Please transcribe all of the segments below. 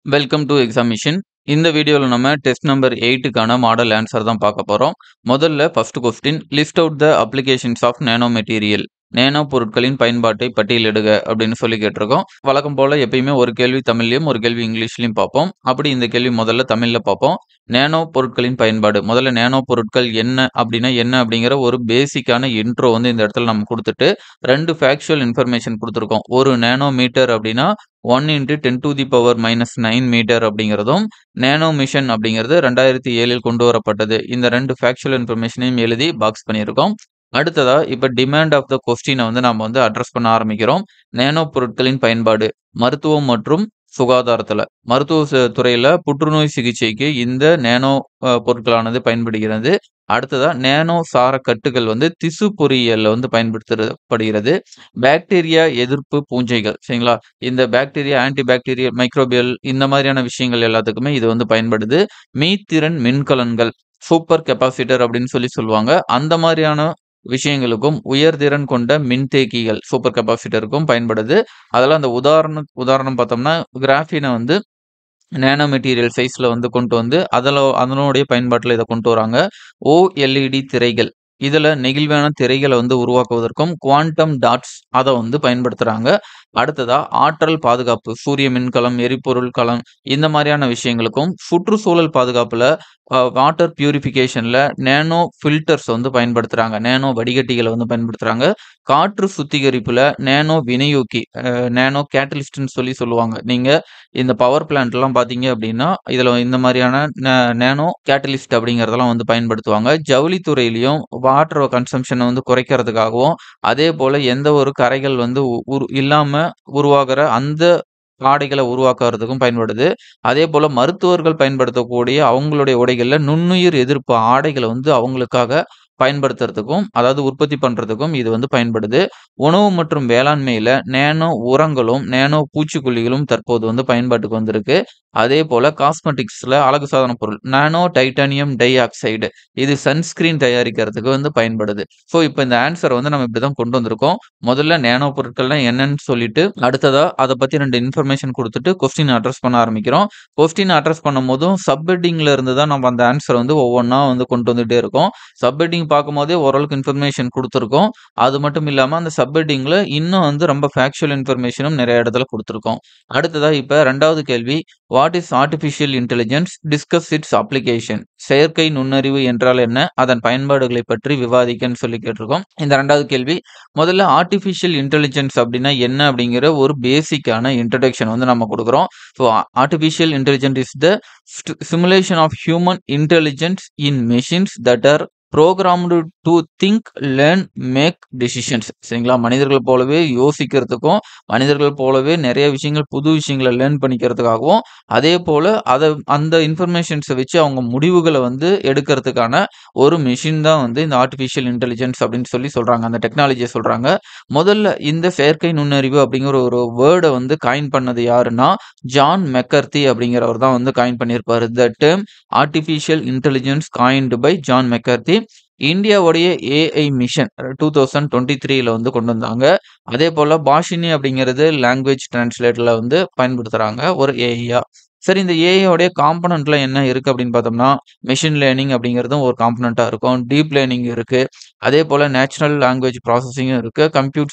Welcome to examination. இந்த வீடியோல நம்ம டெஸ்ட் நம்பர் 8க்கான மாடல் ஆன்சர் தான் பார்க்க போறோம். முதல்ல first question list out the applications of nano material. Nano பொருட்களின் பயன்பாட்டை பட்டியலிடுக அப்படின்னு சொல்லி கேட்டிருக்கோம். வழக்கம் போல எப்பயுமே ஒரு கேள்வி தமிழ்லயும், ஒரு கேள்வி இங்கிலீஷ்லயும் பார்ப்போம். அப்படி இந்த கேள்வி முதல்ல தமிழ்ல பார்ப்போம். நேனோ பொருட்களின் பயன்பாடு. முதல்ல நேனோ பொருட்கள் என்ன அப்படின்னா என்ன அப்படிங்கிற ஒரு பேசிக்கான இன்ட்ரோ வந்து இந்த இடத்துல நம்ம குடுத்துட்டு, 2 ஃபேக்சுவல் இன்ஃபர்மேஷன் குடுத்துருக்கோம். ஒரு நேனோ மீட்டர் அப்படின்னா 1 × 10⁻⁹ மீட்டர் அப்படிங்கிறதும், நேனோ மிஷன் அப்படிங்கிறது 2007ல் கொண்டு வரப்பட்டது. இந்த 2 ஃபேக்சுவல் இன்ஃபர்மேஷனையும் எழுதி பாக்ஸ் பண்ணியிருக்கோம். அடுத்ததா இப்ப டிமாண்ட் ஆஃப் த கொஸ்டின வந்து நாம வந்து அட்ரஸ் பண்ண ஆரம்பிக்கிறோம். நேனோ பொருட்களின் பயன்பாடு. மருத்துவம் மற்றும் சுகாதாரத்துல. துறையில புற்றுநோய் சிகிச்சைக்கு இந்த நேனோ பொருட்களானது பயன்படுகிறது. அடுத்ததா நேனோ சார கட்டுகள் வந்து திசு பொறியியல்ல வந்து பயன்படுத்தப்படுகிறது. பாக்டீரியா எதிர்ப்பு பூஞ்சைகள் சரிங்களா? இந்த பாக்டீரியா, ஆன்டி பாக்டீரியல், மைக்ரோபியல் இந்த மாதிரியான விஷயங்கள் எல்லாத்துக்குமே இது வந்து பயன்படுது. மீத்திறன் மின்கலன்கள், சூப்பர் கெப்பாசிட்டர் அப்படின்னு சொல்லுவாங்க. அந்த மாதிரியான விஷயங்களுக்கும், உயர்திறன் கொண்ட மின்தேக்கிகள் சூப்பர் கெப்பாசிட்டருக்கும் பயன்படுது. அதெல்லாம் அந்த உதாரணம் பார்த்தோம்னா, கிராஃபீன வந்து நேனோ மெட்டீரியல் சைஸ்ல வந்து கொண்டு வந்து அதனுடைய பயன்பாட்டுல இத கொண்டு வராங்க. OLED திரைகள். இதுல நெகிழ்வான திரைகள வந்து உருவாக்குவதற்கும் குவாண்டம் டாட்ஸ் அத வந்து பயன்படுத்துறாங்க. அடுத்ததா ஆற்றல் பாதுகாப்பு. சூரிய மின்கலம், எரிபொருள் கலம் இந்த மாரியான விஷயங்களுக்கும், சுற்றுச்சூழல் பாதுகாப்புல வாட்டர் பியூரிஃபிகேஷன்ல நேனோ ஃபில்டர்ஸ் வந்து பயன்படுத்துறாங்க. நேனோ வடிகட்டிகள வந்து பயன்படுத்துறாங்க. காற்று சுத்திகரிப்புல நேனோ வினையூக்கி, நேனோ கேட்டலிஸ்ட்ன்னு சொல்லுவாங்க. நீங்க இந்த பவர் பிளான்ட்லாம் பார்த்தீங்க அப்படின்னா, இதுல இந்த மாரியான நேனோ கேட்டலிஸ்ட் அப்படிங்கிறதெல்லாம் வந்து பயன்படுத்துவாங்க. ஜவுளித்துறையிலயும் வாட்டர் கன்சம்ப்ஷன வந்து குறைக்கிறதுக்காகவும், அதேபோல எந்த ஒரு கரைகள் வந்து இல்லாம உருவாகுற அந்த ஆடைகள உருவாக்குறதுக்கும் பயன்படுது. அதேபோல மருத்துவர்கள் பயன்படுத்தக்கூடிய அவங்களுடைய உடைகள்ல நுண்ணுயிர் எதிர்ப்பு ஆடைகள வந்து அவங்களுக்காக பயன்படுத்துறதுக்கும், அதாவது உற்பத்தி பண்றதுக்கும் இது வந்து பயன்படுது. உணவு மற்றும் வேளாண்மையில நேனோ உரங்களும், நேனோ பூச்சிக்கொல்லிகளும் தற்போது வந்து பயன்பாட்டுக்கு வந்திருக்கு. அதேபோல காஸ்மெட்டிக்ஸ்ல அழகு சாதன பொருள் நானோ டைட்டானியம் டை ஆக்சைடு இது சன்ஸ்கிரீன் தயாரிக்கிறதுக்கு வந்து பயன்படுது. இப்ப இந்த ஆன்ஸர வந்து நம்ம இப்படிதான் கொண்டு வந்திருக்கோம். முதல்ல நேனோ பொருட்கள்னா என்னன்னு சொல்லிட்டு, அடுத்ததா அத பத்தி 2 இன்ஃபர்மேஷன் குடுத்துட்டு கொஸ்டின் அட்ரஸ் பண்ண ஆரம்பிக்கிறோம். கொஸ்டின் அட்ரஸ் பண்ணும்போதும் சப் ஹெட்டிங்ல இருந்து தான் நம்ம அந்த ஆன்ஸர வந்து ஒவ்வொன்னா வந்து கொண்டு வந்துட்டே இருக்கோம். சப் ஹெட்டிங் பார்க்கும்போதே ஓரளவுக்கு இன்ஃபர்மேஷன் குடுத்துருக்கோம். அது மட்டும் இல்லாம அந்த சப் ஹெட்டிங்ல இன்னும் வந்து ரொம்ப ஃபேக்சுவல் இன்ஃபர்மேஷனும் நெறைய இடத்துல குடுத்துருக்கோம். அடுத்ததா இப்ப 2வது கேள்வி, what is artificial intelligence? Discuss it's application. செயற்கை நுண்ணறிவு என்றால் என்ன? அதன் பயன்பாடுகளைப் பற்றி விவாதிக்கன்னு சொல்லி கேட்டிருக்கோம். இந்த 2வது கேள்வி, முதல்ல ஆர்டிபிஷியல் இன்டெலிஜென்ஸ் அப்படின்னா என்ன? அப்படிங்கிற ஒரு பேசிக்கான இன்ட்ரோடக்ஷன் வந்து நம்ம குடுக்குறோம். Artificial intelligence is the simulation of human intelligence in machines that are programmed to think, learn, make decisions. சரிங்களா? மனிதர்கள் போலவே யோசிக்கிறதுக்கும், மனிதர்கள் போலவே நெறைய விஷயங்கள், புது விஷயங்கள லேர்ன் பண்ணிக்கிறதுக்காகவும், அதேபோல அந்த இன்ஃபர்மேஷன்ஸ வச்சு அவங்க முடிவுகள வந்து எடுக்கிறதுக்கான ஒரு மெஷின் தான் வந்து இந்த ஆர்டிபிஷியல் இன்டெலிஜென்ஸ் அப்படின்னு சொல்றாங்க. அந்த டெக்னாலஜிய சொல்றாங்க. முதல்ல இந்த செயற்கை நுண்ணறிவு அப்படிங்கிற ஒரு வேர்ட வந்து காயின் பண்ணது யாருன்னா, ஜான் மெக்கர்த்தி அப்படிங்கிறவர் தான் வந்து காயின் பண்ணியிருப்பாரு. The term artificial intelligence coined by John McCarthy. இந்தியாவுடைய AI மிஷன் 2023ல வந்து கொண்டு வந்தாங்க. அதேபோல பாஷினி அப்படிங்கிறது லாங்குவேஜ் டிரான்ஸ்லேட்டர்ல வந்து பயன்படுத்துறாங்க ஒரு AIயா. சரி, இந்த AI உடைய காம்போனன்ட்ல என்ன இருக்கு அப்படின்னு பார்த்தோம்னா, மெஷின் லேர்னிங் அப்படிங்கிறதும் ஒரு காம்போனன்ட்டா இருக்கும். டீப் லேர்னிங் இருக்கு. அதேபோல நேச்சுரல் லாங்குவேஜ் ப்ராசஸிங்கும் இருக்கு. கம்ப்யூட்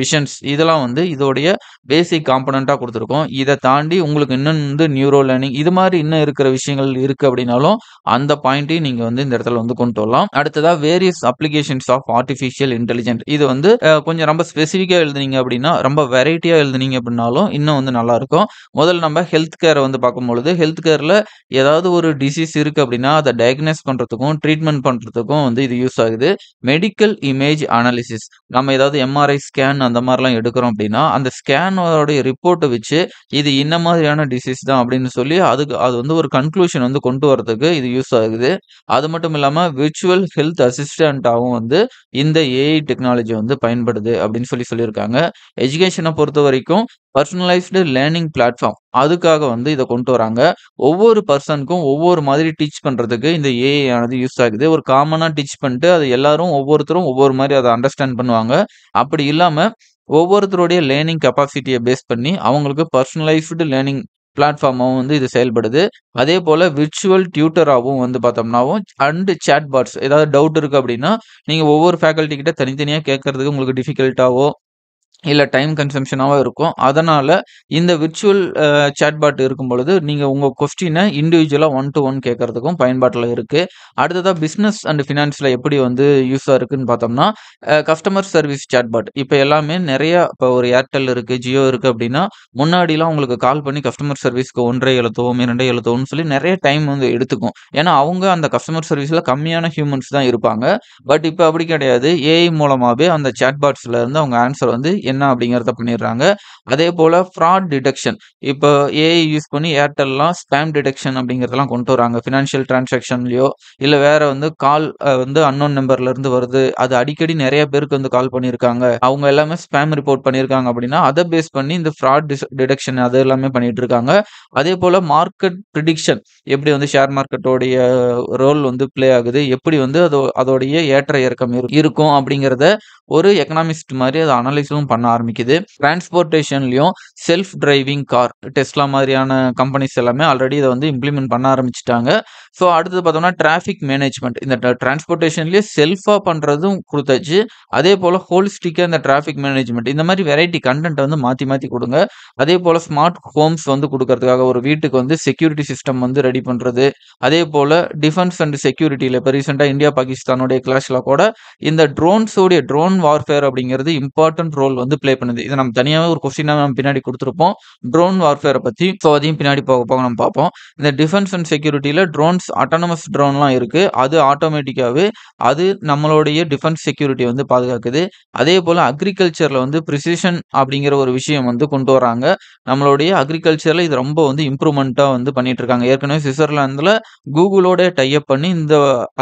விஷன்ஸ் இதெல்லாம் வந்து இதோடைய பேசிக் காம்போனன்ட்டா குடுத்துருக்கோம். இத தாண்டி உங்களுக்கு இன்னும் வந்து நியூரோ லேர்னிங் இது மாரி இன்னும் இருக்கிற விஷயங்கள் இருக்கு அப்படின்னாலும், அந்த பாயிண்ட்டையும் நீங்க வந்து இந்த இடத்துல வந்து கொண்டு வரலாம். அடுத்ததா various applications of artificial intelligence. இது வந்து கொஞ்சம் ரொம்ப ஸ்பெசிஃபிக்கா எழுதுனீங்க அப்படின்னா, ரொம்ப வெரைட்டியா எழுதுனீங்க அப்படின்னாலும் இன்னும் வந்து நல்லாருக்கும். முதல்ல நம்ம ஹெல்த் கேர வந்து பார்க்கும்பொழுது, ஹெல்த் கேர்ல ஏதாவது ஒரு டிசீஸ் இருக்கு அப்படின்னா, அத டயக்னைஸ் பண்றதுக்கும், ட்ரீட்மெண்ட் பண்றதுக்கும் வந்து இது யூஸ் ஆகுது. Medical image analysis. நம்ம ஏதாவது MRI ஸ்கேன் அந்த மாரிலாம் எடுக்கிறோம் அப்படின்னா, அந்த ஸ்கேனோட ரிப்போர்ட்ட வச்சு, இது இந்த மாதிரியான டிசீஸ் தான் அப்படின்னு சொல்லி, அது வந்து ஒரு கன்க்ளூஷன் வந்து கொண்டு வரதுக்கு இது யூஸ் ஆகுது. அது மட்டும் இல்லாம விர்ச்சுவல் ஹெல்த் அசிஸ்டன்ட்டாவும் வந்து இந்த AI டெக்னாலஜி வந்து பயன்படுது அப்படின்னு சொல்லியிருக்காங்க. எஜுகேஷன பொறுத்தவரைக்கும் பர்சனலைஸ்டு லேர்னிங் பிளாட்ஃபார்ம் அதுக்காக வந்து இத கொண்டு வராங்க. ஒவ்வொரு பெர்சனுக்கும் ஒவ்வொரு மாதிரி டீச் பண்றதுக்கு இந்த AI ஆனது யூஸ் ஆகுது. ஒரு காமனா டீச் பண்ணிட்டு அது எல்லாரும் ஒவ்வொருத்தரும் ஒவ்வொரு மாரி அத அண்டர்ஸ்டாண்ட் பண்ணுவாங்க. அப்படி இல்லாம ஒவ்வொருத்தருடைய லேர்னிங் கெப்பாசிட்டிய பேஸ் பண்ணி அவங்களுக்கு பர்சனலைஸ்டு லேர்னிங் பிளாட்ஃபார்மாவும் வந்து இது செயல்படுது. அதேபோல விர்ச்சுவல் டியூட்டராவும் வந்து பார்த்தோம்னாவும் அண்ட் சாட் பாட்ஸ் ஏதாவது டவுட் இருக்கு அப்படின்னா, நீங்க ஒவ்வொரு ஃபேக்கல்டி கிட்ட தனித்தனியா கேட்கறதுக்கு உங்களுக்கு டிஃபிகல்ட்டாவோ இல்ல டைம் கன்சம்ப்ஷனாவோ இருக்கும். அதனால இந்த விர்ச்சுவல் சாட் பாட் இருக்கும் பொழுது, நீங்க உங்க கொஸ்டின இண்டிவிஜுவலா ஒன் டூ ஒன் கேட்கறதுக்கும் பயன்பாட்டுல இருக்கு. அடுத்ததா பிசினஸ் அண்ட் ஃபினான்ஸ்ல எப்படி வந்து யூஸா இருக்குன்னு பார்த்தோம்னா, கஸ்டமர் சர்விஸ் சாட் பாட். இப்ப எல்லாமே நெறைய இப்ப ஒரு ஏர்டெல் இருக்கு, ஜியோ இருக்கு அப்படின்னா, முன்னாடிலாம் உங்களுக்கு கால் பண்ணி கஸ்டமர் சர்விஸ்க்கு 1 1/2 எழுத்தவும், 2 எழுத்தவும்னு சொல்லி நெறைய டைம் வந்து எடுத்துக்கும். ஏன்னா, அவங்க அந்த கஸ்டமர் சர்விஸ்ல கம்மியான ஹியூமன்ஸ் தான் இருப்பாங்க. பட் இப்ப அப்படி கிடையாது. ஏஐ மூலமாவே அந்த சாட் பாட்ஸ்ல இருந்து அவங்க ஆன்ஸர் வந்து என்ன அப்படிங்கிறத பண்ணிடுறாங்க. அதேபோல ஃப்ராட் டிடெக்ஷன். இப்போ ஏஐ யூஸ் பண்ணி ஏர்டெல்லாம் ஸ்பாம் டிடெக்ஷன் அப்படிங்கிறதெல்லாம் கொண்டு வராங்க. ஃபினான்ஷியல் டிரான்சாக்ஷன்லயோ இல்ல வேற வந்து கால் வந்து அன்னோன் நம்பர்ல இருந்து வருது. அது அடிக்கடி நெறைய பேருக்கு வந்து கால் பண்ணியிருக்காங்க. அவங்க எல்லாமே ஸ்பாம் ரிப்போர்ட் பண்ணியிருக்காங்க அப்படின்னா, அத பேஸ் பண்ணி இந்த ஃப்ராட் டிடெக்ஷன் அது எல்லாமே பண்ணிட்டு இருக்காங்க. அதேபோல மார்க்கெட் பிரிடிக்ஷன் எப்படி வந்து ஷேர் மார்க்கெட்டோடைய ரோல் வந்து ப்ளே ஆகுது. எப்படி வந்து அதோடைய ஏற்ற இறக்கம் இருக்கும் அப்படிங்கிறத ஒரு எக்கனாமிஸ்ட் மாரி அத அனலைஸும் பண்ண ஆரம்பிக்குது. டிரான்ஸ்போர்ட்டேஷன்லயும் செல்ஃப் டிரைவிங் கார், டெஸ்லா மாதிரியான கம்பெனிஸ் எல்லாமே ஆல்ரெடி இத வந்து இம்ப்ளிமெண்ட் பண்ண ஆரம்பிச்சுட்டாங்க. ஸோ அடுத்தது பார்த்தோம்னா டிராஃபிக் மேனேஜ்மென்ட். இந்த டிரான்ஸ்போர்ட்டேஷன்லயே செல்ஃபா பண்றதும் குடுத்தாச்சு. அதேபோல ஹோலிஸ்டிக்கா இந்த டிராஃபிக் மேனேஜ்மென்ட் இந்த மாரி வெரைட்டி கன்டென்ட் வந்து மாத்தி மாத்தி குடுங்க. அதேபோல ஸ்மார்ட் ஹோம்ஸ் வந்து குடுக்கறதுக்காக ஒரு வீட்டுக்கு வந்து செக்யூரிட்டி சிஸ்டம் வந்து ரெடி பண்றது. அதேபோல டிஃபென்ஸ் அண்ட் செக்யூரிட்டில இப்ப ரீசென்ட்டா இந்தியா, பாகிஸ்தானுடைய கிளாஷ்ல கூட இந்த ட்ரோன் வார்ஃபேர் அப்படிங்கிறது இம்பார்ட்டன்ட் ரோல் வந்து ப்ளே பண்ணுது. இத நம்ம தனியாவே ஒரு கொஸ்டினா நம்ம பின்னாடி குடுத்திருப்போம். ட்ரோன் வார்ஃபேர பத்தி. ஸோ அதையும் பின்னாடி போக போக நம்ம பார்ப்போம். இந்த டிஃபென்ஸ் அண்ட் செக்யூரிட்டில ட்ரோன்ஸ் ஆட்டானமஸ் ட்ரோன்லாம் இருக்கு. அது ஆட்டோமேட்டிக்காவே அது நம்மளுடைய டிஃபென்ஸ் செக்யூரிட்டிய வந்து பாதுகாக்குது. அதேபோல அக்ரிகல்ச்சர்ல வந்து பிரிசிஷன் அப்படிங்கிற ஒரு விஷயம் வந்து கொண்டு வராங்க. நம்மளுடைய அக்ரிகல்ச்சர்ல இது ரொம்ப வந்து இம்ப்ரூவ்மென்ட்டா வந்து பண்ணிட்டு இருக்காங்க. ஏற்கனவே ஸ்விட்சர்லாந்துல கூகுளோட டை அப் பண்ணி இந்த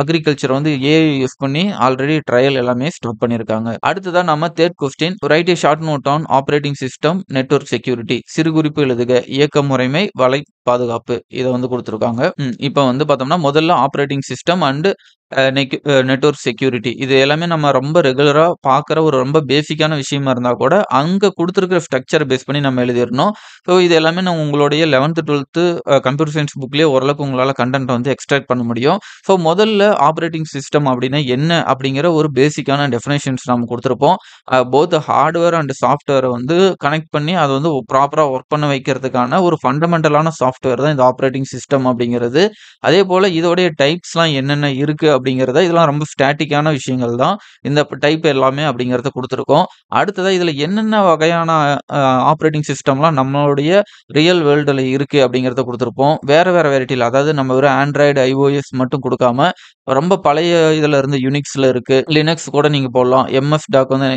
அக்ரிகல்ச்சர் வந்து ஏஐ யூஸ் பண்ணி ஆல்ரெடி ட்ரையல் எல்லாமே ஸ்டார்ட் பண்ணியிருக்காங்க. அடுத்ததா நம்ம 3 question. Write a short note on operating system network security. சிறுகுறிப்பு எழுதுக. இயக்க முறைமை, வலை பாதுகாப்பு. இத வந்து குடுத்திருக்காங்க. இப்ப வந்து பார்த்தோம்னா, முதல்ல operating system and network security. இது எல்லாமே நம்ம ரொம்ப ரெகுலரா பார்க்குற ஒரு ரொம்ப பேசிக்கான விஷயமா இருந்தா கூட, அங்க குடுத்திருக்கிற ஸ்ட்ரக்சர பேஸ் பண்ணி நம்ம எழுதிறணும். ஸோ இது எல்லாமே நான் உங்களுடைய 11த், 12த் கம்ப்யூட்டர் சயன்ஸ் புக்லயே ஓரளவுக்கு உங்களால கன்டென்ட் வந்து எக்ஸ்ட்ராக்ட் பண்ண முடியும். ஸோ முதல்ல ஆப்பரேட்டிங் சிஸ்டம் அப்படின்னா என்ன அப்படிங்கிற ஒரு பேசிக்கான டெஃபினிஷன்ஸ் நம்ம குடுத்திருப்போம். போத் ஹார்ட்வேர் அண்ட் சாஃப்ட்வேர வந்து கனெக்ட் பண்ணி அத வந்து ப்ராப்பரா ஒர்க் பண்ண வைக்கிறதுக்கான ஒரு ஃபண்டமெண்டலான சாஃப்ட்வேர் தான் இந்த ஆப்பரேட்டிங் சிஸ்டம் அப்படிங்கிறது. அதேபோல இதோடைய டைப்ஸ்லாம் என்னென்ன இருக்கு அப்படிங்கிறத இதெல்லாம் ரொம்ப ஸ்டாட்டிக்கான விஷயங்கள் தான். இந்த டைப் எல்லாமே அப்படிங்கிறத குடுத்திருக்கோம். அடுத்ததா இதுல என்னென்ன வகையான அ ஆப்பரேட்டிங் சிஸ்டம்லாம் நம்மளுடைய ரியல் வேர்ல்டுல இருக்கு அப்படிங்கிறத குடுத்திருப்போம். வேற வேற வெரைட்டில அதாவது நம்ம வெறும் ஆண்ட்ராய்டு, iOS மட்டும் குடுக்காம, ரொம்ப பழைய இதுல இருந்து யுனிக்ஸ்ல இருக்கு. லினக்ஸ் கூட நீங்க போடலாம். MS டாக் வந்து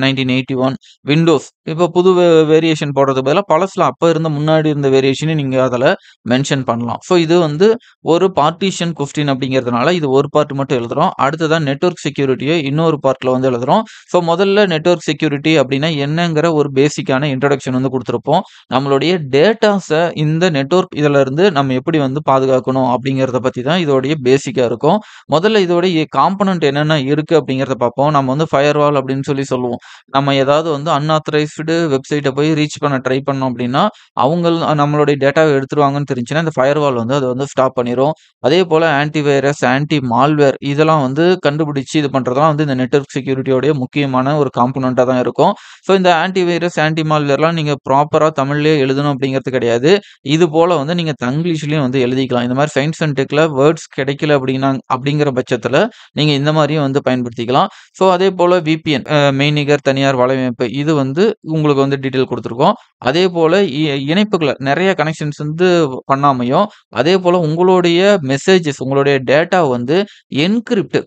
1981 விண்டோஸ் இப்ப புது வேரியேஷன் போடுறதுக்கு பதிலா பழசுல அப்ப இருந்த முன்னாடி இருந்த வேரியேஷனையும் நீங்க அதுல மென்ஷன் பண்ணலாம். ஸோ இது வந்து ஒரு பார்ட்டிஷன் கொஸ்டின் அப்படிங்கிறதுனால இது ஒரு பார்ட் மட்டும் எழுதுறோம். அடுத்ததா நெட்வொர்க் செக்யூரிட்டிய இன்னொரு பார்ட்ல வந்து எழுதுறோம். ஸோ முதல்ல நெட்வொர்க் செக்யூரிட்டி அப்படின்னா என்னங்கிற ஒரு பேசிக்கான இன்ட்ரோடக்ஷன் வந்து குடுத்திருப்போம். நம்மளுடைய டேட்டாஸ இந்த நெட்வொர்க் இதுல இருந்து நம்ம எப்படி வந்து பாதுகாக்கணும் அப்படிங்கிறத பத்தி தான் இதோடைய பேசிக்கா இருக்கும். முதல்ல இதோடைய காம்போனன்ட் என்னென்ன இருக்கு அப்படிங்கிறத பார்ப்போம். நம்ம வந்து ஃபயர்வால் அப்படின்னு சொல்லி சொல்லுவோம். நம்ம ஏதாவது வந்து அன்ஆத்தரைஸ்டு வெப்சைட்ட போய் ரீச் பண்ண ட்ரை பண்ணோம் அப்படின்னா, அவங்க நம்மளுடைய டேட்டாவ எடுத்துருவாங்கன்னு தெரிஞ்சுச்சுன்னா, இந்த ஃபயர்வால் வந்து அத வந்து ஸ்டாப் பண்ணிரும். அதேபோல ஆன்டிவைரஸ், ஆன்டி மால்வேர் இதெல்லாம் வந்து கண்டுபிடிச்சு இது பண்றதெல்லாம் வந்து இந்த நெட்வொர்க் செக்யூரிட்டியோடைய முக்கியமான ஒரு காம்போனன்ட்டா தான் இருக்கும். ஸோ இந்த ஆன்டிவைரஸ், ஆன்டி மால்வேர்லாம் நீங்க ப்ராப்பரா தமிழ்லயே எழுதணும் அப்படிங்கிறது கிடையாது. இது போல வந்து நீங்க தங்கிலீஷ்லயும் வந்து எழுதிக்கலாம். இந்த மாரி சயன்ஸ் அண்ட் டெக்ல வேர்ட்ஸ் கிடைக்கல அப்படிங்கிற பட்சத்துல நீங்க இந்த மாரியும் வந்து பயன்படுத்திக்கலாம். ஸோ அதேபோல VPN மெய்நிகர் தனியார் வலையமைப்பு இது வந்து உங்களுக்கு வந்து டீட்டெயில் குடுத்துருக்கோம். அதேபோல இணைப்புகள நெறைய கனெக்ஷன்ஸ் வந்து பண்ணாமையும், அதேபோல உங்களுடைய மெசேஜஸ் உங்களுடைய டேட்டா வந்து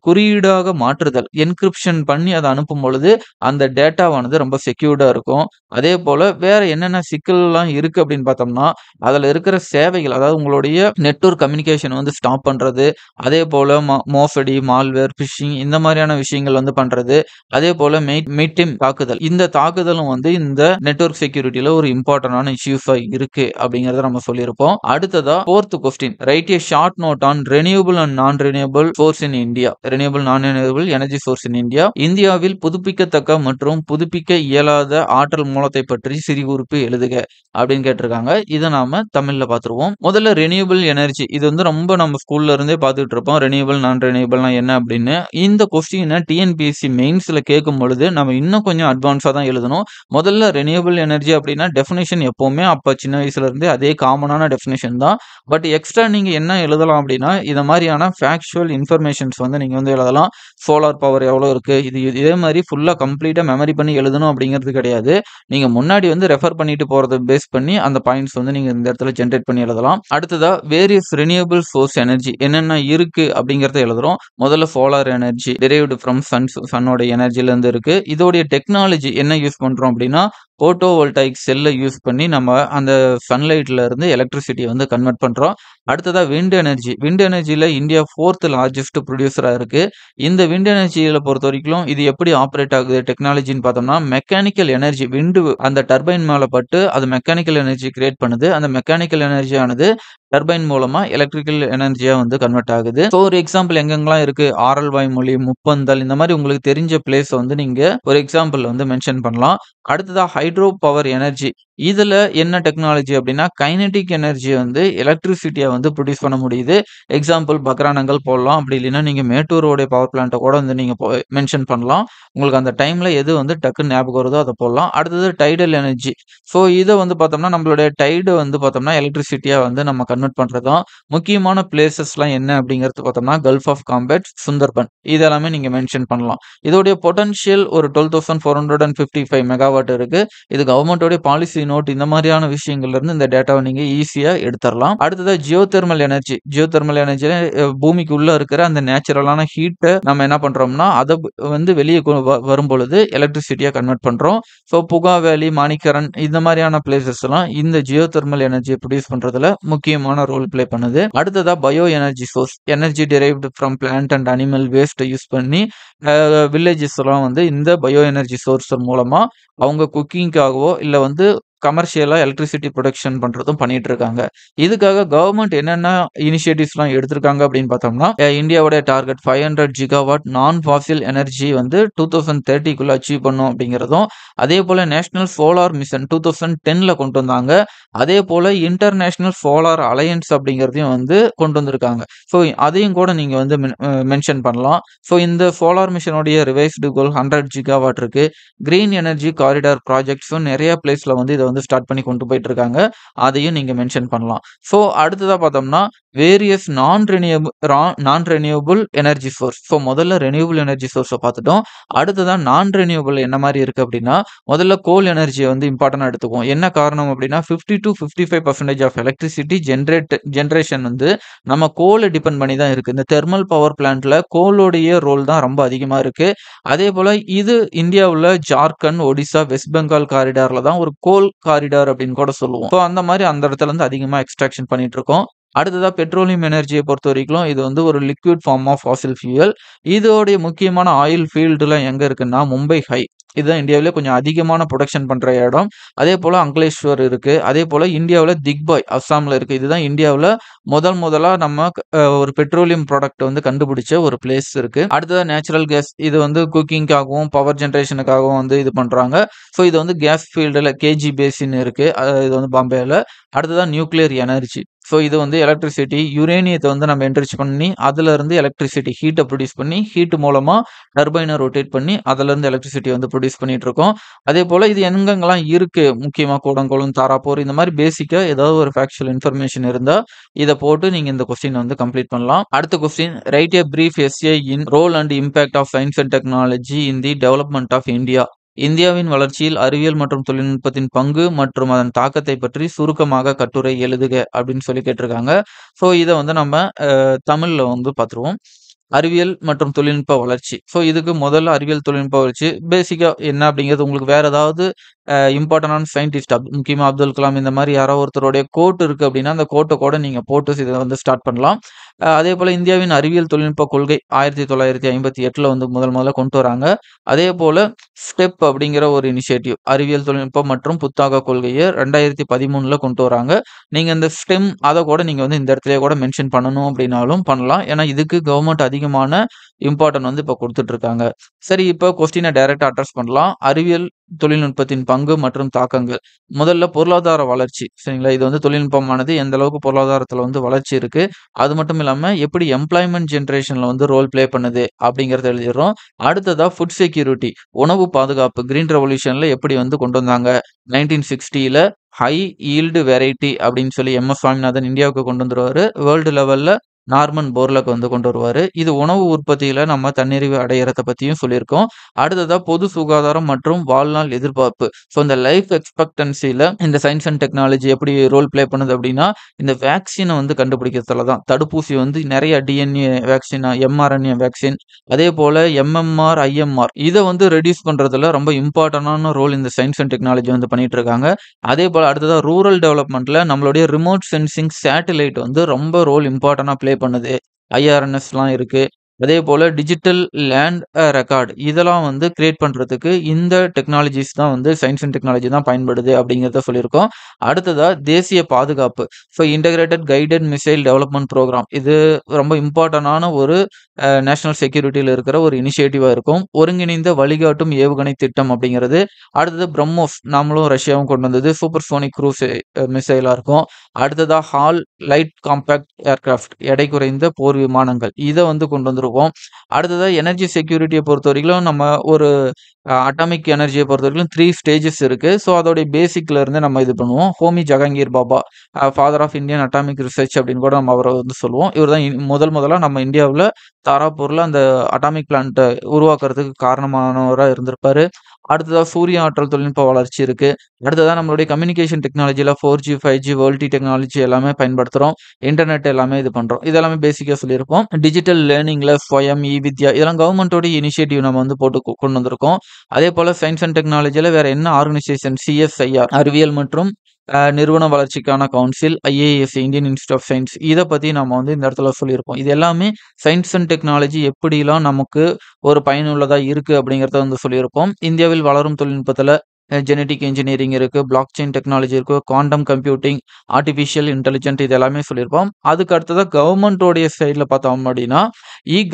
குறியீடாக மாற்றுதல். என்கிரிப்ஷன் பண்ணி அத அனுப்பும் பொழுது, அந்த டேட்டாவானது ரொம்ப செக்யூர்டா இருக்கும். அதேபோல வேற என்னென்ன சிக்கல்லாம் இருக்கு அப்படின்னு பார்த்தோம்னா, அதுல இருக்கிற சேவைகள் அதாவது உங்களுடைய நெட்வொர்க் கம்யூனிகேஷன் வந்து ஸ்டாப் பண்றது. அதேபோல மோசடி, மால்வேர், பிஷிங் இந்த மாரியான விஷயங்கள் வந்து பண்றது. அதேபோல மெய்ட்டிம் தாக்குதல். இந்த தாக்குதலும் வந்து வந்து இந்த நெட்வொர்க் செக்யூரிட்டில ஒரு இம்பார்ட்டன்டான இஷ்யூஸா இருக்கு அப்படிங்கிறத நம்ம சொல்லியிருப்போம். அடுத்ததா 4th question. Write a short note on renewable and non renewable source in India. Renewable non renewable energy source in India. இந்தியாவில் புதுப்பிக்கத்தக்க மற்றும் புதுப்பிக்க இயலாத ஆற்றல் மூலத்தை பற்றி சிறுகுறிப்பு எழுதுக அப்படின்னு கேட்டிருக்காங்க. இதை நாம தமிழ்ல பார்த்துருவோம். முதல்ல ரெனியூவபிள் எனர்ஜி, இது வந்து ரொம்ப நம்ம ஸ்கூல்ல இருந்தே பார்த்துட்டு இருப்போம். ரெனியூவபிள் நான் ரெனியூவபிள்னா என்ன அப்படின்னு. இந்த கொஸ்டினை டிஎன்பிஎஸ்சி மெயின்ஸ்ல கேட்கும் பொழுது நம்ம இன்னும் கொஞ்சம் அட்வான்ஸா தான் எழுதணும். முதல்ல ரெனியூவபிள் எனர்ஜி அப்படின்னா டெஃபினேஷன் எப்பவுமே அப்ப சின்ன வயசுல இருந்தே அதே காமனான டெஃபினேஷன் தான். பட் எக்ஸ்ட்ரா நீங்க என்ன எழுதலாம் அப்படின்னா, இத மாதிரியான ஃபேக்சுவல் இன்ஃபர்மேஷன்ஸ் வந்து நீங்க வந்து எழுதலாம். சோலார் பவர் எவ்வளோ இருக்கு, இதே மாதிரி ஃபுல்லா கம்ப்ளீட்டா மெமரி பண்ணி எழுதணும் அப்படிங்கிறது கிடையாது. நீங்க முன்னாடி வந்து ரெஃபர் பண்ணிட்டு போறத பேஸ் பண்ணி அந்த பாயிண்ட்ஸ் வந்து நீங்க இந்த இடத்துல ஜெனரேட் பண்ணி எழுதலாம். அடுத்ததா வேரியஸ் ரெனியூவபிள் சோர்ஸ் எனர்ஜி என்னென்ன இருக்கு அப்படிங்கறத எழுதுறோம். முதல்ல சோலார் எனர்ஜி டெரைவ்டு ஃப்ரம் சன்னோட எனர்ஜில இருந்து இருக்கு. இதோடைய டெக்னாலஜி என்ன யூஸ் பண்றோம் அப்படின்னா, போட்டோவோல்டாயிக் செல்ல யூஸ் பண்ணி நம்ம அந்த சன்லைட்ல இருந்து எலக்ட்ரிசிட்டியை வந்து கன்வெர்ட் பண்றோம். அடுத்ததா விண்ட் எனர்ஜி. விண்ட் எனர்ஜில இந்தியா 4th லார்ஜஸ்ட் ப்ரொடியூசரா இருக்கு. இந்த விண்ட் எனர்ஜியில பொறுத்த வரைக்கும் இது எப்படி ஆப்ரேட் ஆகுது டெக்னாலஜின்னு பார்த்தோம்னா, மெக்கானிக்கல் எனர்ஜி விண்ட் அந்த டர்பைன் மேல பட்டு அது மெக்கானிக்கல் எனர்ஜி கிரியேட் பண்ணுது. அந்த மெக்கானிக்கல் எனர்ஜி ஆனது டர்பைன் மூலமா எலக்ட்ரிக்கல் எனர்ஜியா வந்து கன்வெர்ட் ஆகுது. ஸோ ஒரு எக்ஸாம்பிள் எங்கெங்கெல்லாம் இருக்கு, ஆரல்வாய்மொழி, முப்பந்தல், இந்த மாதிரி உங்களுக்கு தெரிஞ்ச பிளேஸ் வந்து நீங்க ஒரு எக்ஸாம்பிள் வந்து மென்ஷன் பண்ணலாம். அடுத்ததா ஹைட்ரோ பவர் எனர்ஜி. இதுல என்ன டெக்னாலஜி அப்படின்னா, கைனெடிக் எனர்ஜி வந்து எலக்ட்ரிசிட்டியா வந்து ப்ரொடியூஸ் பண்ண முடியுது. எக்ஸாம்பிள் பக்ரானங்கல் போடலாம். அப்படி இல்லைன்னா நீங்க மேட்டூரோட பவர் பிளான்ட்ட கூட வந்து நீங்க மென்ஷன் பண்ணலாம். உங்களுக்கு அந்த டைம்ல எது வந்து டக்குன்னு ஞாபகம் வருதோ அதை போடலாம். அடுத்தது டைடல் எனர்ஜி. ஸோ இதை வந்து பார்த்தோம்னா, நம்மளுடைய டைடு வந்து பார்த்தோம்னா எலக்ட்ரிசிட்டியா வந்து நம்ம கன்வெர்ட் பண்றது தான். முக்கியமான பிளேசஸ்லாம் என்ன அப்படிங்கிறது பார்த்தோம்னா, கல்ஃப் ஆஃப் காம்பேட், சுந்தர்பன், இதெல்லாமே நீங்க மென்ஷன் பண்ணலாம். இதோடைய பொட்டன்ஷியல் ஒரு 12,455 மெகாவாட் இருக்கு. இது கவர்மெண்டோட பாலிசி நோட், இந்த மாதிரியான விஷயங்கள்ல இருந்து இந்த டேட்டாவை நீங்க ஈஸியா எடுத்துறலாம். அடுத்ததா ஜியோதெர்மல் எனர்ஜி. ஜியோதெர்மல் எனர்ஜில பூமிக்கு உள்ள இருக்கிற அந்த நேச்சுரலான ஹீட்ட நம்ம என்ன பண்றோம்னா, அதை வந்து வெளியே வரும் பொழுது எலக்ட்ரிசிட்டியா கன்வெர்ட் பண்றோம். ஸோ புகா வேலி, மாணிக்கரன், இந்த மாதிரியான பிளேசஸ் எல்லாம் இந்த ஜியோதெர்மல் எனர்ஜியை ப்ரொடியூஸ் பண்றதுல முக்கியமான ரோல் பிளே பண்ணுது. அடுத்ததா bio energy source. Energy derived from plant and animal waste use பண்ணி வில்லேஜஸ் எல்லாம் வந்து இந்த பயோ எனர்ஜி சோர்ஸ் மூலமா அவங்க குக்கிங்காகவோ இல்ல வந்து கமர்ஷியலா எலக்ட்ரிசிட்டி ப்ரொடக்ஷன் பண்றதும் பண்ணிட்டு இருக்காங்க. இதுக்காக கவர்மெண்ட் என்னென்ன இனிஷியேட்டிவ்ஸ்லாம் எடுத்திருக்காங்க அப்படின்னு பார்த்தோம்னா, இந்தியாவோட டார்கெட் 500 ஜிகாவாட் நான் ஃபாசில் எனர்ஜி வந்து 2030க்குள்ள அச்சீவ் பண்ணும் அப்படிங்கிறதும், அதே போல நேஷனல் சோலார் மிஷன் 2010ல கொண்டு வந்தாங்க. அதே போல இன்டர்நேஷனல் சோலார் அலையன்ஸ் அப்படிங்கிறதையும் வந்து கொண்டு வந்திருக்காங்க. ஸோ அதையும் கூட நீங்க வந்து மென்ஷன் பண்ணலாம். ஸோ இந்த சோலார் மிஷனுடைய ரிவைஸ்டு கோல் 100 ஜிகாவாட் இருக்கு. கிரீன் எனர்ஜி காரிடார் ப்ராஜெக்ட்ஸும் நிறைய பிளேஸ்ல வந்து இதை வந்து ஸ்டார்ட் பண்ணி கொண்டு போயிட்டு இருக்காங்க. அதையும் நீங்க மென்ஷன் பண்ணலாம். ஸோ அடுத்ததா பார்த்தோம்னா, வேரியஸ் நான் ரெனியூவபிள் எனர்ஜி சோர்ஸ். ஸோ முதல்ல ரெனியூவபிள் எனர்ஜி சோர்ஸை பார்த்துட்டோம். அடுத்ததா நான் ரெனியூவபிள் என்ன மாதிரி இருக்கு அப்படின்னா, முதல்ல கோல் எனர்ஜியை வந்து இம்பார்ட்டன்டா எடுத்துக்குவோம். என்ன காரணம் அப்படின்னா, 50 to 55% ஆஃப் எலக்ட்ரிசிட்டி ஜென்ரேஷன் வந்து நம்ம கோலை டிபெண்ட் பண்ணி தான் இருக்கு. இந்த தெர்மல் பவர் பிளான்ட்ல கோலோடைய ரோல் தான் ரொம்ப அதிகமா இருக்கு. அதே போல இது இந்தியாவுல ஜார்க்கண்ட், ஒடிசா, வெஸ்ட் பெங்கால் காரிடார்ல தான் ஒரு கோல் காரிடார் அப்படின்னு கூட சொல்லுவோம். ஸோ அந்த மாதிரி அந்த இடத்துல இருந்து அதிகமா எக்ஸ்ட்ராக்ஷன் பண்ணிட்டு இருக்கோம். அடுத்ததா பெட்ரோலியம் எனர்ஜியை பொறுத்த வரைக்கும் இது வந்து ஒரு liquid form of fossil fuel. இதோடைய முக்கியமான ஆயில் ஃபீல்டுலாம் எங்க இருக்குன்னா, மும்பை ஹை. இதுதான் இந்தியாவிலே கொஞ்சம் அதிகமான ப்ரொடக்ஷன் பண்ற இடம். அதே போல அங்கலேஷ்வர் இருக்கு. அதே போல இந்தியாவுல திக்பாய் அஸ்ஸாம்ல இருக்கு. இதுதான் இந்தியாவுல முதலா நம்ம ஒரு பெட்ரோலியம் ப்ராடக்ட் வந்து கண்டுபிடிச்ச ஒரு பிளேஸ் இருக்கு. அடுத்ததா நேச்சுரல் கேஸ். இது வந்து குக்கிங்காகவும் பவர் ஜெனரேஷனுக்காகவும் வந்து இது பண்றாங்க. ஸோ இது வந்து கேஸ் ஃபீல்டுல கேஜி பேசின் இருக்கு. இது வந்து பாம்பேல. அடுத்ததா நியூக்ளியர் எனர்ஜி. ஸோ இது வந்து எலக்ட்ரிசிட்டி, யுரேனியத்தை வந்து நம்ம என்ரிச் பண்ணி அதுல இருந்து எலக்ட்ரிசிட்டி ஹீட்டை ப்ரொடியூஸ் பண்ணி, ஹீட் மூலமா டர்பைனை ரொட்டேட் பண்ணி அதுல இருந்து எலக்ட்ரிசிட்டி வந்து ப்ரொடியூஸ் பண்ணிட்டு இருக்கோம். அதே போல இது எங்கெங்கெல்லாம் இருக்கு, முக்கியமா கூடங்குளம், தாராப்பூர், இந்த மாதிரி பேசிக்கா ஏதாவது ஒரு ஃபேக்சுவல் இன்ஃபர்மேஷன் இருந்தா இதை போட்டு நீங்க இந்த கொஸ்டின் வந்து கம்ப்ளீட் பண்ணலாம். அடுத்த question, write a brief essay in role and impact of science and technology in the development of India. இந்தியாவின் வளர்ச்சியில் அறிவியல் மற்றும் தொழில்நுட்பத்தின் பங்கு மற்றும் அதன் தாக்கத்தை பற்றி சுருக்கமாக கட்டுரை எழுதுக அப்படின்னு சொல்லி கேட்டிருக்காங்க. ஸோ இதை வந்து நம்ம தமிழ்ல வந்து பார்த்துருவோம். அறிவியல் மற்றும் தொழில்நுட்ப வளர்ச்சி. ஸோ இதுக்கு முதல்ல அறிவியல் தொழில்நுட்ப வளர்ச்சி பேசிக்கா என்ன அப்படிங்கிறது உங்களுக்கு வேற ஏதாவது இம்பார்ட்டன்டான சயின்டிஸ்ட் முக்கியமா அப்துல் கலாம் இந்த மாரி யாரோ ஒருத்தருடைய கோட் இருக்கு அப்படின்னா, அந்த கோட்ட கூட நீங்க போட்டு இத வந்து ஸ்டார்ட் பண்ணலாம். அதேபோல இந்தியாவின் அறிவியல் தொழில்நுட்ப கொள்கை 1958ல வந்து முதல்ல கொண்டு வராங்க. அதேபோல ஸ்டெப் அப்படிங்கிற ஒரு இனிஷியேட்டிவ் அறிவியல் தொழில்நுட்பம் மற்றும் புத்தாக்க கொள்கைய 2013ல கொண்டு வராங்க. நீங்க இந்த ஸ்டெம் அத கூட நீங்க வந்து இந்த இடத்திலேயே கூட மென்ஷன் பண்ணணும் அப்படின்னாலும் பண்ணலாம். ஏன்னா இதுக்கு கவர்ன்மெண்ட் அதிகமான இம்பார்ட்டன்ட் வந்து இப்ப குடுத்துட்டு இருக்காங்க. சரி, இப்ப கொஸ்டின டைரக்ட்டா அட்ரஸ் பண்ணலாம். அறிவியல் தொழில்நுட்பத்தின் பங்கு மற்றும் தாக்கங்கள். முதல்ல பொருளாதார வளர்ச்சி. சரிங்களா? இது வந்து தொழில்நுட்பமானது எந்த அளவுக்கு பொருளாதாரத்தில வந்து வளர்ச்சி இருக்கு. அது மட்டும் இல்லாம எப்படி எம்ப்ளாய்மென்ட் ஜெனரேஷன்ல வந்து ரோல் பிளே பண்ணுது அப்படிங்கிறத எழுதிடுறோம். அடுத்ததா ஃபுட் செக்யூரிட்டி உணவு பாதுகாப்பு கிரீன் ரெவல்யூஷன்ல எப்படி வந்து கொண்டு வந்தாங்க. 1960ல ஹை ஈல்டு வெரைட்டி அப்படின்னு சொல்லி எம்.எஸ். சுவாமிநாதன் இந்தியாவுக்கு கொண்டு வந்துருவாரு. வேர்ல்டு லெவல்ல நார்மன் போர்லக் வந்து கொண்டு வருவாரு. இது உணவு உற்பத்தியில நம்ம தன்னிறைவு அடையறத பத்தியும் சொல்லியிருக்கோம். அடுத்ததா பொது சுகாதாரம் மற்றும் வாழ்நாள் எதிர்பார்ப்பு. ஸோ இந்த லைஃப் எக்ஸ்பெக்டன்சில இந்த சயன்ஸ் அண்ட் டெக்னாலஜி எப்படி ரோல் பிளே பண்ணுது அப்படின்னா, இந்த வேக்சின வந்து கண்டுபிடிக்கிறதுல தான். தடுப்பூசி வந்து நெறைய டிஎன்ஏ வேக்சின், எம்ஆர்என்ஏ வேக்சின், அதேபோல எம்எம்ஆர், ஐஎம்ஆர் இத வந்து ரெடியூஸ் பண்றதுல ரொம்ப இம்பார்ட்டன்டான ரோல் இந்த சயன்ஸ் அண்ட் டெக்னாலஜி வந்து பண்ணிட்டு இருக்காங்க. அதேபோல அடுத்ததா ரூரல் டெவலப்மென்ட்ல நம்மளுடைய ரிமோட் சென்சிங் சேட்டலைட் வந்து ரொம்ப ரோல் இம்பார்ட்டன்ட்டா பிளே பண்ணுது. ஐஆர்என்எஸ்லாம் இருக்கு. அதேபோல டிஜிட்டல் லேண்ட் ரெக்கார்ட் இதெல்லாம் வந்து கிரியேட் பண்றதுக்கு இந்த டெக்னாலஜிஸ் தான் வந்து சயன்ஸ் அண்ட் டெக்னாலஜி தான் பயன்படுது அப்படிங்கிறத சொல்லியிருக்கோம். அடுத்ததா தேசிய பாதுகாப்பு. Integrated guided missile development program. இது ரொம்ப இம்பார்ட்டன்டான ஒரு நேஷனல் செக்யூரிட்டில இருக்கிற ஒரு இனிஷியேட்டிவா இருக்கும். ஒருங்கிணைந்த வழிகாட்டும் ஏவுகணை திட்டம் அப்படிங்கிறது. அடுத்தது பிரம்மோஸ் நாமளும் ரஷ்யாவும் கொண்டு வந்தது. சூப்பர்சோனிக் க்ரூஸ் மிசைலா இருக்கும். அடுத்ததா ஹால் லைட் காம்பேக்ட் ஏர்கிராஃப்ட் எடை குறைந்த போர் விமானங்கள். இத வந்து கொண்டு வந்துருவோம். அடுத்ததா எனர்ஜி செக்யூரிட்டிய பொறுத்தவரைக்கும் நம்ம ஒரு அட்டாமிக் எனர்ஜிய பொறுத்தவரைக்கும் 3 ஸ்டேஜஸ் இருக்கு. ஸோ அதோடைய பேசிக்ல இருந்து நம்ம இது பண்ணுவோம். Homi Jehangir Bhabha father of Indian atomic research அப்படின்னு கூட நம்ம அவர வந்து சொல்லுவோம். இவர் தான் முதலா நம்ம இந்தியாவுல தாராபூர்ல அந்த அட்டாமிக் பிளான்ட்ட உருவாக்குறதுக்கு காரணமானவரா இருந்திருப்பாரு. அடுத்ததா சூரிய ஆற்றல் தொழில்நுட்ப வளர்ச்சி இருக்கு. அடுத்ததா நம்மளுடைய communication டெக்னாலஜில 4G, 5G, worldly technology எல்லாமே பயன்படுத்துறோம். இன்டர்நெட் எல்லாமே இது பண்றோம். இது எல்லாமே பேசிக்கா சொல்லியிருப்போம். டிஜிட்டல் லேர்னிங்ல ஸ்வயம், இ-வித்யா இதெல்லாம் கவர்ன்மென்ட்டோட இனிஷியேட்டிவ் நம்ம வந்து போட்டு கொண்டு வந்திருக்கோம். அதேபோல சயன்ஸ் அண்ட் டெக்னாலஜில வேற என்ன ஆர்கனைசேஷன் சிஎஸ்ஐஆர் அறிவியல் மற்றும் நிறுவன வளர்ச்சிக்கான council, IAS Indian Institute of Science இத பத்தி நம்ம வந்து இந்த இடத்துல சொல்லியிருப்போம். இது எல்லாமே சயன்ஸ் அண்ட் டெக்னாலஜி எப்படிலாம் நமக்கு ஒரு பயனுள்ளதா இருக்கு அப்படிங்கிறத வந்து சொல்லியிருப்போம். இந்தியாவில் வளரும் தொழில்நுட்பத்துல ஜெனடிக் இன்ஜினியரிங் இருக்கு, பிளாக் செயின் டெக்னாலஜி இருக்கு, குவாண்டம் கம்ப்யூட்டிங், ஆர்டிஃபிஷியல் இன்டெலிஜென்ட் இது எல்லாமே சொல்லியிருப்போம். அதுக்கு அடுத்ததா கவர்ன்மென்ட்டோடைய சைடுல பார்த்தோம் அப்படின்னா,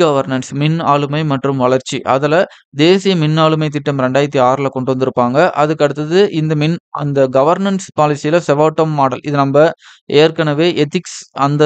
கவர்னன்ஸ் மின் ஆளுமை மற்றும் வளர்ச்சி. அதுல தேசிய மின் ஆளுமை திட்டம் 2006ல கொண்டு வந்திருப்பாங்க. அதுக்கு அடுத்தது இந்த அந்த கவர்னன்ஸ் பாலிசில செவாட்டோம் மாடல். இது நம்ப ஏற்கனவே எத்திக்ஸ் அந்த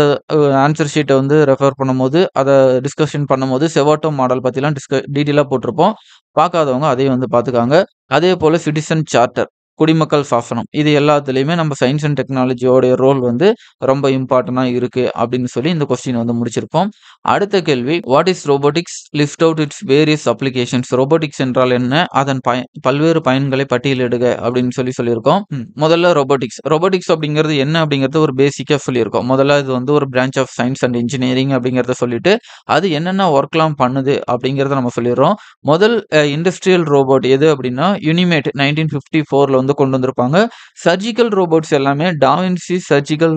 ஆன்சர் ஷீட்ட வந்து ரெஃபர் பண்ணும்போது, அத டிஸ்கஷன் பண்ணும்போது செவாட்டோம் மாடல் பத்திலாம் டீட்டெயிலா போட்டிருப்போம். பார்க்காதவங்க அதையும் வந்து பார்த்துக்காங்க. அதேபோல சிட்டிசன் சார்ட்டர் குடிமக்கள் சாசனம். இது எல்லாத்துலயுமே நம்ம சயன்ஸ் அண்ட் டெக்னாலஜியோடைய ரோல் வந்து ரொம்ப இம்பார்ட்டன்ட்டா இருக்கு அப்படின்னு சொல்லி இந்த கொஸ்டின் வந்து முடிச்சிருப்போம். அடுத்த கேள்வி what is robotics? List out it's various applications. Robotics என்றால் என்ன? அதன் பல்வேறு பயன்களை பட்டியலிடுக அப்படின்னு சொல்லியிருக்கோம். முதல்ல ரோபோட்டிக்ஸ். ரோபோட்டிக்ஸ் அப்படிங்கிறது என்ன அப்படிங்கிறது ஒரு பேசிக்கா சொல்லியிருக்கோம். முதல்ல இது வந்து ஒரு branch of science and engineering அப்படிங்கிறத சொல்லிட்டு, அது என்னென்ன ஒர்க்லாம் பண்ணுது அப்படிங்கிறத நம்ம சொல்லிடுறோம். முதல் இண்டஸ்ட்ரியல் ரோபோட் எது அப்படின்னா, யுனிமேட் 1954ல வந்து கொண்டு வந்திருப்பாங்க. சர்ஜிக்கல் ரோபோட்ஸ் எல்லாமே டாவின்சி சர்ஜிக்கல்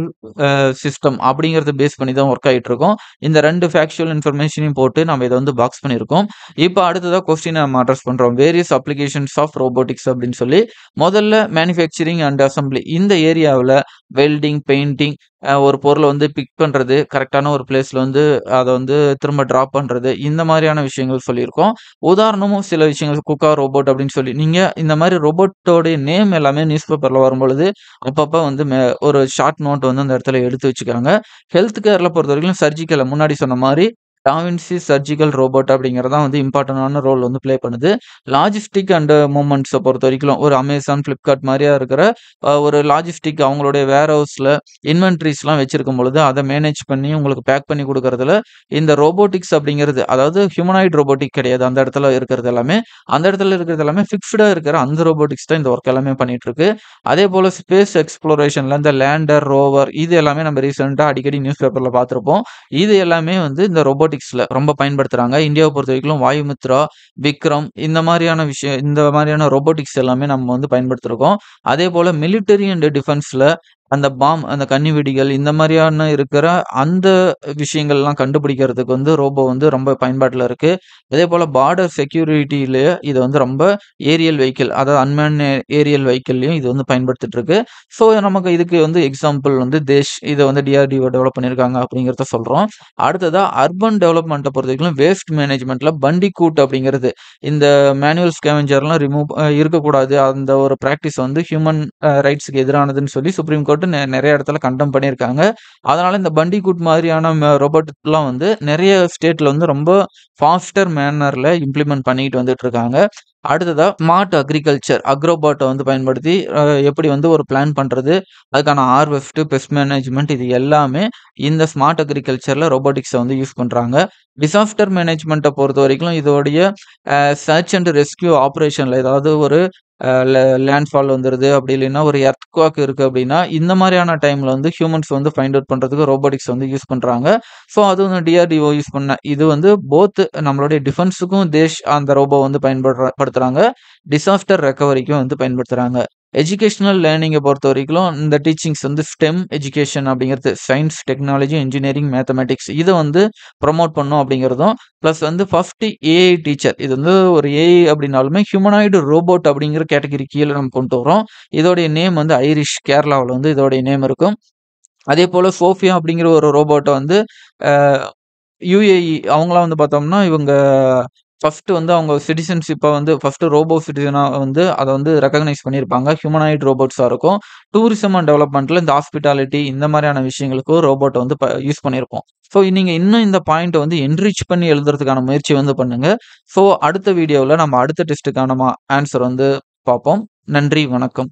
சிஸ்டம் அப்படிங்கிறத பேஸ் பண்ணி தான் ஒர்க் ஆயிட்டு இருக்கும். இந்த 2 ஃபேக்சுவல் இன்ஃபர்மேஷனையும் போட்டு நம்ம இத வந்து பாக்ஸ் பண்ணியிருக்கோம். இப்ப அடுத்ததா கொஸ்டின நம்ம அட்ரஸ் பண்றோம். வேரியஸ் அப்ளிகேஷன்ஸ் ஆஃப் ரோபோட்டிக்ஸ் அப்படின்னு சொல்லி. முதல்ல மேனுஃபேக்சரிங் அண்ட் அசெம்பிளி. இந்த ஏரியாவுல வெல்டிங், பெயிண்டிங் ஒரு பொருள வந்து பிக் பண்றது, கரெக்ட்டான ஒரு பிளேஸ்ல வந்து அத வந்து திரும்ப டிராப் பண்றது, இந்த மாரியான விஷயங்கள் சொல்லியிருக்கோம். உதாரணமும் சில விஷயங்கள் குக்கா ரோபோட் அப்படின்னு சொல்லி, நீங்க இந்த மாரி ரோபோட்டோடைய நேம் எல்லாமே நியூஸ் பேப்பர்ல வரும்பொழுது, அப்பப்ப வந்து ஒரு ஷார்ட் நோட் வந்து அந்த இடத்துல எடுத்து வச்சுக்கோங்க. ஹெல்த் கேர்ல பொறுத்தவரைக்கும் சர்ஜிக்கல்ல முன்னாடி சொன்ன மாரி டாவின்சி சர்ஜிக்கல் ரோபோட் அப்படிங்கிறது தான் வந்து இம்பார்ட்டன்டான ரோல் வந்து பிளே பண்ணுது. லாஜிஸ்டிக் அண்ட் மூவ்மெண்ட்ஸ பொறுத்தவரைக்கும் ஒரு Amazon, Flipkart மாரியா இருக்கிற ஒரு லாஜிஸ்டிக் அவங்களுடைய வேர் ஹவுஸ்ல இன்வென்டரிஸ்லாம் வச்சிருக்கும் பொழுது, அத மேனேஜ் பண்ணி உங்களுக்கு பேக் பண்ணி குடுக்கறதுல இந்த ரோபோட்டிக்ஸ் அப்படிங்கிறது, அதாவது ஹியூமனாய்டு ரோபோட்டிக் கிடையாது. அந்த இடத்துல இருக்கிறது எல்லாமே. அந்த இடத்துல இருக்கிறது எல்லாமே ஃபிக்ஸ்டா இருக்கிற அந்த ரோபோட்டிக்ஸ் தான் இந்த ஒர்க் எல்லாமே பண்ணிட்டு இருக்கு. அதேபோல ஸ்பேஸ் எக்ஸ்ப்ளோரேஷன்ல இந்த லேண்டர், ரோவர் இது எல்லாமே நம்ம ரீசென்ட்டா அடிக்கடி நியூஸ் பேப்பர்ல பார்த்திருப்போம். இது எல்லாமே வந்து இந்த ரோபோட்டிக்ஸ் ரொபோட்டிக்ஸ்ல ரொம்ப பயன்படுத்துறாங்க. இந்தியாவ பொறுத்தவரைக்கும் வாயுமித்ரா, விக்ரம் இந்த மாரியான ரொபோட்டிக்ஸ் எல்லாமே நம்ம வந்து பயன்படுத்தியிருக்கோம். அதேபோல மிலிட்டரி அண்ட் டிஃபென்ஸ்ல அந்த அந்த கண்ணி வெடிகள் இந்த மாரியான இருக்கிற அந்த விஷயங்கள்லாம் கண்டுபிடிக்கிறதுக்கு வந்து ரோபோ வந்து ரொம்ப பயன்பாட்டுல இருக்கு. அதேபோல பார்டர் செக்யூரிட்டிலயே இது வந்து ரொம்ப ஏரியல் வெஹிக்கிள் அதாவது ஏரியல் வெஹிக்கிள்லயும் இது வந்து பயன்படுத்திட்டு இருக்கு. ஸோ நமக்கு இதுக்கு வந்து எக்ஸாம்பிள் வந்து இத வந்து டிஆர்டிஓ டெவலப் பண்ணியிருக்காங்க அப்படிங்கிறத சொல்றோம். அடுத்ததா அர்பன் டெவலப்மெண்ட்ட பொறுத்தவரைக்கும் வேஸ்ட் மேனேஜ்மென்ட்ல பண்டிகூட் அப்படிங்கிறது இந்த மேனுவல் ஸ்கேவெஞ்சர்லாம் இருக்கக்கூடாது. அந்த ஒரு பிராக்டிஸ் வந்து ஹியூமன் ரைட்ஸ்க்கு எதிரானதுன்னு சொல்லி சுப்ரீம் கோர்ட் நெறைய இடத்துல கண்டெம் பண்ணியிருக்காங்க. அதனால இந்த பண்டிகூட் மாதிரியான ரோபோட்லாம் வந்து நெறைய ஸ்டேட்ல வந்து ரொம்ப ஃபாஸ்டர் மேனர்ல இம்ப்ளிமெண்ட் பண்ணிட்டு வந்துட்டு இருக்காங்க. அடுத்ததா ஸ்மார்ட் அக்ரிகல்ச்சர் அக்ரோபாட்ட வந்து பயன்படுத்தி எப்படி வந்து ஒரு பிளான் பண்றது, அதுக்கான ஹார்வெஸ்ட், பெஸ்ட் மேனேஜ்மென்ட் இது எல்லாமே இந்த ஸ்மார்ட் அக்ரிகல்ச்சர்ல ரோபோட்டிக்ஸ வந்து யூஸ் பண்றாங்க. டிசாஸ்டர் மேனேஜ்மென்ட்ட பொறுத்தவரைக்கும் இதோடைய சர்ச் அண்ட் ரெஸ்க்யூ ஆப்பரேஷன்ல ஏதாவது ஒரு அ லே லேண்ட்ஃபால் வந்துருது. அப்படி இல்லைன்னா ஒரு எர்த்குவாக் இருக்கு அப்படின்னா, இந்த மாரியான டைம்ல வந்து ஹியூமன்ஸ் வந்து ஃபைண்ட் அவுட் பண்றதுக்கு ரோபோட்டிக்ஸ் வந்து யூஸ் பண்றாங்க. ஸோ அது வந்து டிஆர்டிஓ யூஸ் பண்ண இது வந்து நம்மளுடைய டிஃபென்ஸுக்கும் அந்த ரோபோ வந்து படுத்துறாங்க. டிசாஸ்டர் ரெக்கவரிக்கும் வந்து பயன்படுத்துறாங்க. எஜுகேஷனல் லேர்னிங்க பொறுத்தவரைக்கும் இந்த டீச்சிங்ஸ் வந்து ஸ்டெம் எஜுகேஷன் அப்படிங்கிறது சயன்ஸ், டெக்னாலஜி, என்ஜினியரிங், மேத்தமேட்டிக்ஸ் இத வந்து ப்ரமோட் பண்ணும் அப்படிங்கிறதும், பிளஸ் வந்து ஃபர்ஸ்ட் ஏஐ டீச்சர். இது வந்து ஒரு ஏஐ அப்படின்னாலுமே ஹியூமனாய்டு ரோபோட் அப்படிங்கிற கேட்டகரி கீழ நம்ம கொண்டு வரோம். இதோடைய நேம் வந்து ஐரிஷ் கேரளாவுல வந்து இதோடைய நேம் இருக்கும். அதேபோல சோஃபியா அப்படிங்கிற ஒரு ரோபோட்ட வந்து அ யுஏஇ அவங்கலாம் வந்து பார்த்தோம்னா, இவங்க ஃபர்ஸ்ட் வந்து அவங்க சிட்டிசன்ஷிப்ப வந்து ஃபர்ஸ்ட் ரோபோ சிட்டிசனா வந்து அத வந்து ரெகக்னைஸ் பண்ணியிருப்பாங்க. ஹியூமனாய்டு ரோபோட்ஸா இருக்கும். டூரிசம் அண்ட் டெவலப்மென்ட்ல இந்த ஹாஸ்பிட்டாலிட்டி இந்த மாரியான விஷயங்களுக்கு ரோபோட்ட வந்து யூஸ் பண்ணியிருப்போம். ஸோ நீங்க இன்னும் இந்த பாயிண்ட்ட வந்து என்ரிச் பண்ணி எழுதுறதுக்கான முயற்சி வந்து பண்ணுங்க. ஸோ அடுத்த வீடியோல நம்ம அடுத்த டெஸ்ட்டுக்கான ஆன்ஸர் வந்து பார்ப்போம். நன்றி, வணக்கம்.